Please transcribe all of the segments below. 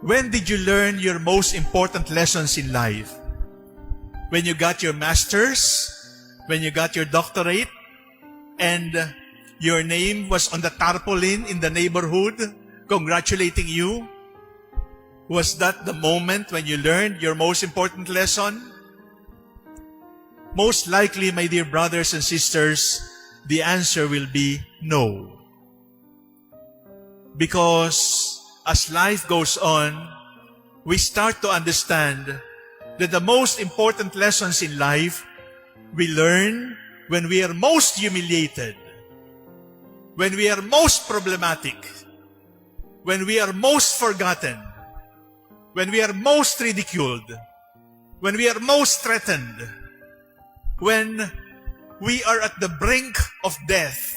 When did you learn your most important lessons in life? When you got your master's? When you got your doctorate? And your name was on the tarpaulin in the neighborhood congratulating you? Was that the moment when you learned your most important lesson? Most likely, my dear brothers and sisters, the answer will be no. Because as life goes on, we start to understand that the most important lessons in life we learn when we are most humiliated, when we are most problematic, when we are most forgotten, when we are most ridiculed, when we are most threatened, when we are at the brink of death,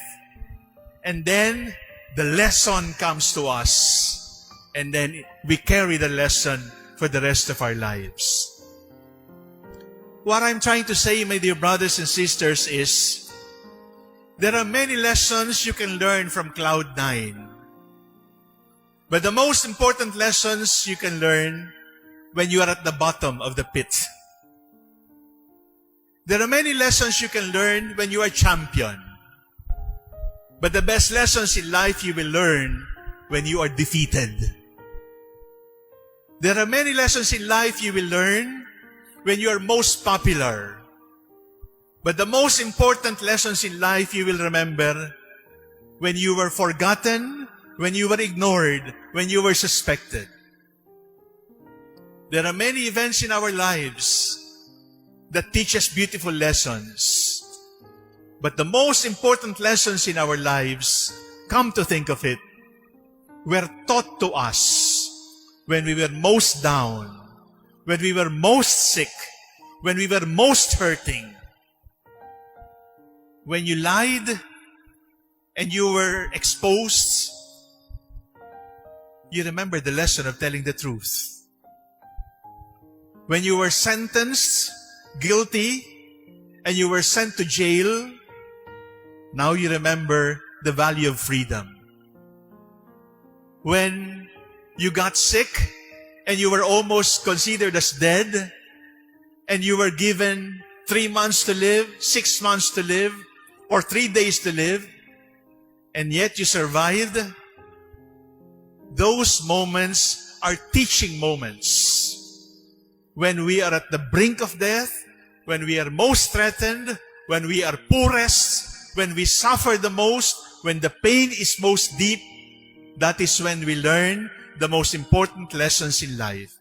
and then the lesson comes to us, and then we carry the lesson for the rest of our lives. What I'm trying to say, my dear brothers and sisters, is there are many lessons you can learn from Cloud 9. But the most important lessons you can learn when you are at the bottom of the pit. There are many lessons you can learn when you are champion. But the best lessons in life you will learn when you are defeated. There are many lessons in life you will learn when you are most popular. But the most important lessons in life you will remember when you were forgotten, when you were ignored, when you were suspected. There are many events in our lives that teach us beautiful lessons. But the most important lessons in our lives, come to think of it, were taught to us when we were most down, when we were most sick, when we were most hurting. When you lied and you were exposed, you remember the lesson of telling the truth. When you were sentenced guilty and you were sent to jail, now you remember the value of freedom. When you got sick and you were almost considered as dead and you were given 3 months to live, 6 months to live, or 3 days to live, and yet you survived, those moments are teaching moments. When we are at the brink of death, when we are most threatened, when we are poorest, when we suffer the most, when the pain is most deep, that is when we learn the most important lessons in life.